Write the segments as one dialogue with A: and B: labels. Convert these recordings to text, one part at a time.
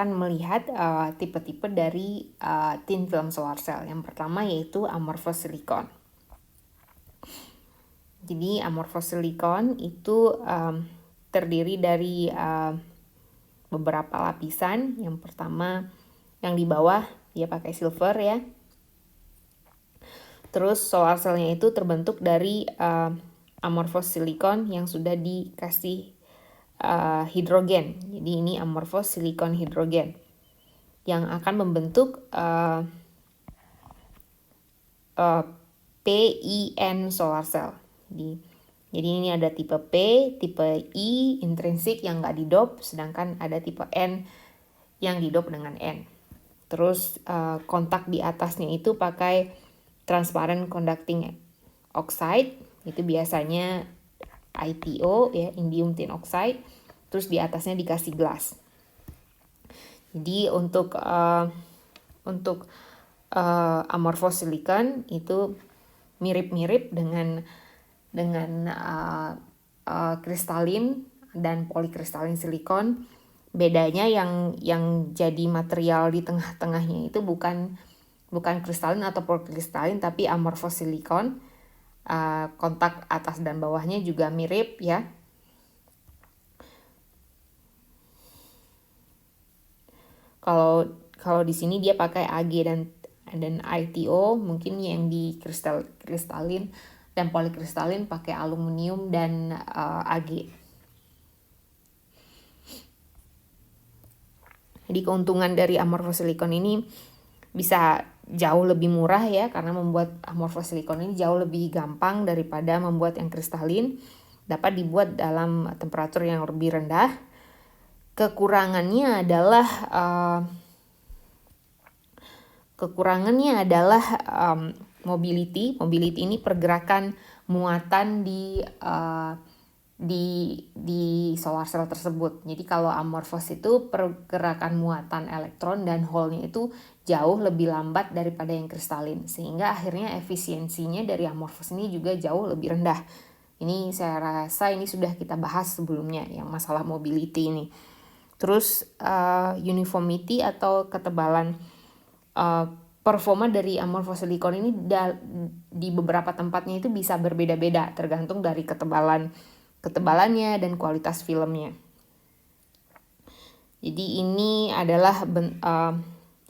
A: akan melihat tipe-tipe dari thin film solar cell. Yang pertama yaitu amorphous silicon. Jadi amorphous silicon itu terdiri dari beberapa lapisan. Yang pertama yang di bawah dia pakai silver ya. Terus solar cell-nya itu terbentuk dari amorphous silicon yang sudah dikasih hidrogen. Jadi ini amorphous silicon hidrogen yang akan membentuk PIN solar cell. Jadi ini ada tipe P, tipe I intrinsik yang nggak didop, sedangkan ada tipe N yang didop dengan N. Terus kontak di atasnya itu pakai transparent conducting oxide, itu biasanya ITO ya, indium tin oxide. Terus di atasnya dikasih glass. Jadi untuk amorphous silicon itu mirip-mirip dengan kristalin dan polikristalin silikon. Bedanya yang jadi material di tengah-tengahnya itu bukan kristalin atau polikristalin, tapi amorphous silicon. Kontak atas dan bawahnya juga mirip ya. Kalau di sini dia pakai Ag dan ITO, mungkin yang di kristalin dan polikristalin pakai aluminium dan Ag. Jadi keuntungan dari amorphous silicon ini bisa jauh lebih murah ya, karena membuat amorphous silicon ini jauh lebih gampang daripada membuat yang kristalin. Dapat dibuat dalam temperatur yang lebih rendah. Kekurangannya adalah mobility. Mobility ini pergerakan muatan di solar cell tersebut. Jadi kalau amorphous itu pergerakan muatan elektron dan hole-nya itu jauh lebih lambat daripada yang kristalin, sehingga akhirnya efisiensinya dari amorphous ini juga jauh lebih rendah. Ini saya rasa ini sudah kita bahas sebelumnya yang masalah mobility ini. Terus uniformity atau ketebalan performa dari amorphous silicon ini di beberapa tempatnya itu bisa berbeda-beda tergantung dari ketebalannya dan kualitas filmnya. Jadi ini adalah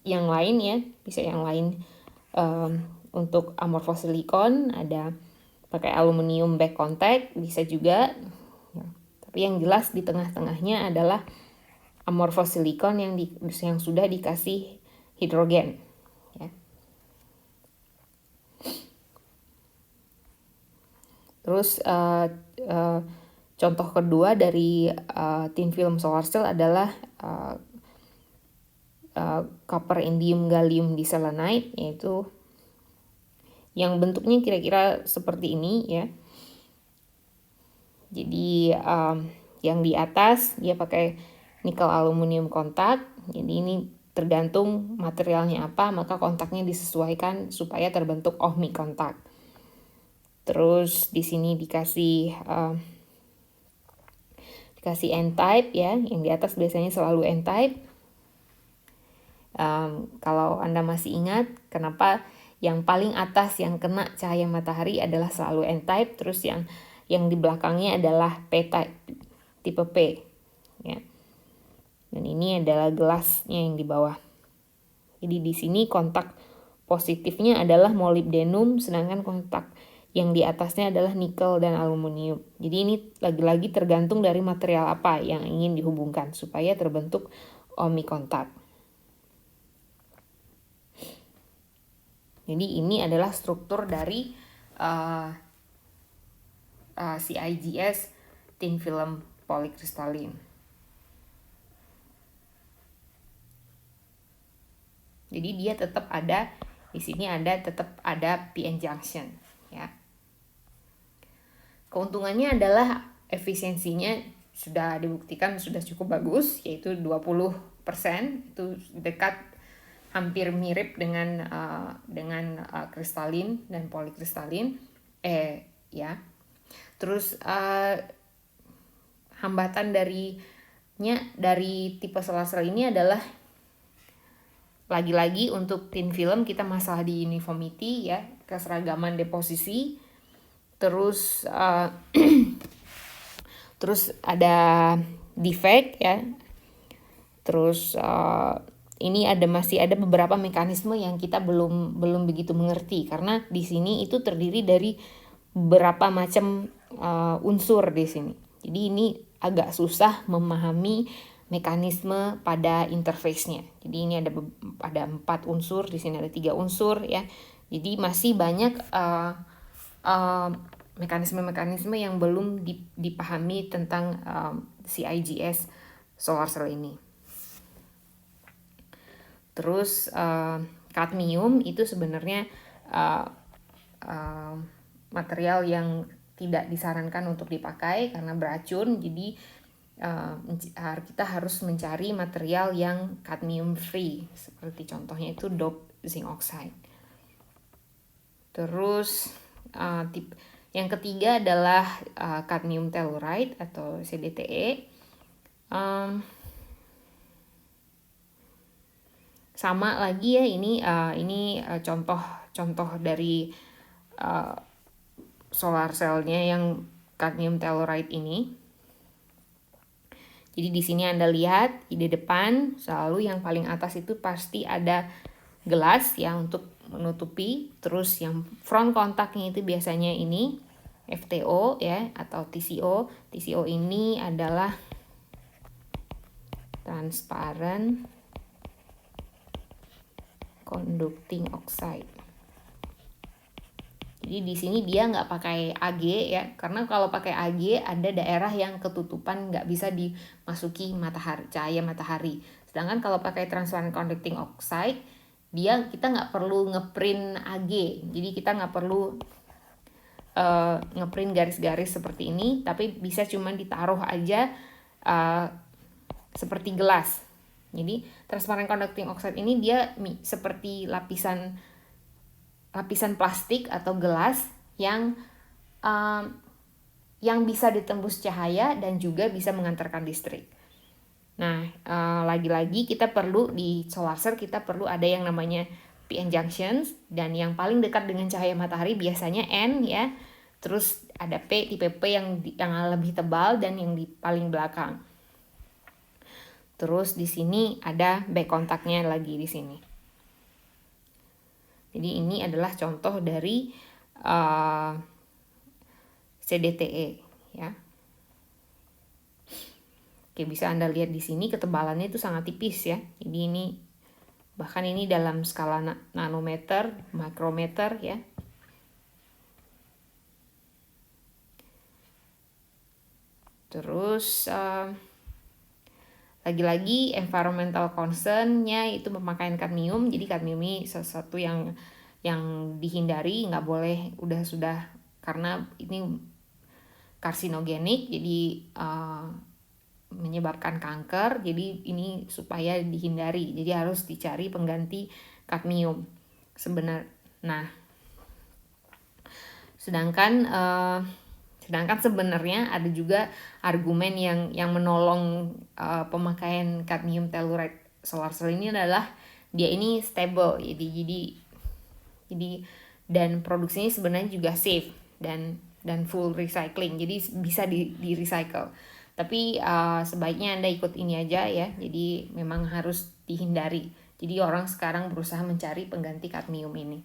A: yang lain ya, bisa yang lain. Untuk amorphous silicon ada pakai aluminium back contact, bisa juga ya. Tapi yang jelas di tengah-tengahnya adalah amorphous silicon yang sudah dikasih hidrogen ya. Terus contoh kedua dari thin film solar cell adalah copper indium gallium diselenide, yaitu yang bentuknya kira-kira seperti ini ya. Jadi yang di atas dia pakai nikel aluminium kontak. Jadi ini tergantung materialnya apa, maka kontaknya disesuaikan supaya terbentuk ohmic kontak. Terus di sini dikasih N-type ya, yang di atas biasanya selalu N-type. Kalau Anda masih ingat kenapa yang paling atas yang kena cahaya matahari adalah selalu N-type, terus yang di belakangnya adalah P-type, tipe P ya. Dan ini adalah gelasnya yang di bawah. Jadi di sini kontak positifnya adalah molybdenum, sedangkan kontak yang di atasnya adalah nikel dan aluminium. Jadi ini lagi-lagi tergantung dari material apa yang ingin dihubungkan supaya terbentuk ohmic kontak. Jadi ini adalah struktur dari CIGS thin film polycrystalline. Jadi dia tetap ada di sini, tetap ada PN junction ya. Keuntungannya adalah efisiensinya sudah dibuktikan sudah cukup bagus, yaitu 20%, itu dekat hampir mirip dengan kristalin dan polikristalin ya. Terus hambatan dari tipe solar cell ini adalah lagi-lagi untuk thin film kita masalah di uniformity ya, keseragaman deposisi. Terus terus ada defect ya. Terus ini masih ada beberapa mekanisme yang kita belum begitu mengerti, karena di sini itu terdiri dari beberapa macam unsur di sini. Jadi ini agak susah memahami mekanisme pada interface-nya. Jadi ini ada 4 unsur, di sini ada 3 unsur ya. Jadi masih banyak mekanisme-mekanisme yang belum dipahami tentang CIGS solar cell ini. Terus kadmium itu sebenarnya material yang tidak disarankan untuk dipakai karena beracun. Jadi kita harus mencari material yang kadmium free, seperti contohnya itu doped zinc oxide. Terus yang ketiga adalah cadmium telluride atau CDTE. Sama lagi ya, ini contoh dari solar cell-nya yang cadmium telluride ini. Jadi di sini Anda lihat di depan selalu yang paling atas itu pasti ada gelas ya untuk menutupi. Terus yang front kontaknya itu biasanya ini FTO ya atau TCO. TCO ini adalah transparent conducting oxide. Jadi di sini dia nggak pakai Ag ya, karena kalau pakai Ag ada daerah yang ketutupan nggak bisa dimasuki cahaya matahari. Sedangkan kalau pakai transparent conducting oxide, kita nggak perlu ngeprint Ag, jadi kita nggak perlu ngeprint garis-garis seperti ini, tapi bisa cuma ditaruh aja seperti gelas. Jadi transparent conducting oxide ini dia seperti lapisan plastik atau gelas yang bisa ditembus cahaya dan juga bisa mengantarkan listrik. Nah, lagi-lagi kita perlu di solar cell kita perlu ada yang namanya PN junctions, dan yang paling dekat dengan cahaya matahari biasanya N ya. Terus ada P, tipe P yang lebih tebal dan yang di paling belakang. Terus di sini ada back kontaknya lagi di sini. Jadi ini adalah contoh dari CDTE ya. Oke, bisa Anda lihat di sini ketebalannya itu sangat tipis ya. Jadi ini bahkan ini dalam skala nanometer, mikrometer ya. Terus lagi-lagi environmental concern-nya itu pemakaian kadmium. Jadi kadmium ini sesuatu yang dihindari, nggak boleh sudah karena ini karsinogenik, jadi menyebabkan kanker. Jadi ini supaya dihindari. Jadi harus dicari pengganti kadmium. Sedangkan sebenarnya ada juga argumen yang menolong pemakaian cadmium telluride solar cell ini adalah dia ini stable, jadi dan produksinya sebenarnya juga safe dan full recycling, jadi bisa di recycle. Tapi sebaiknya Anda ikut ini aja ya, jadi memang harus dihindari. Jadi orang sekarang berusaha mencari pengganti kadmium ini.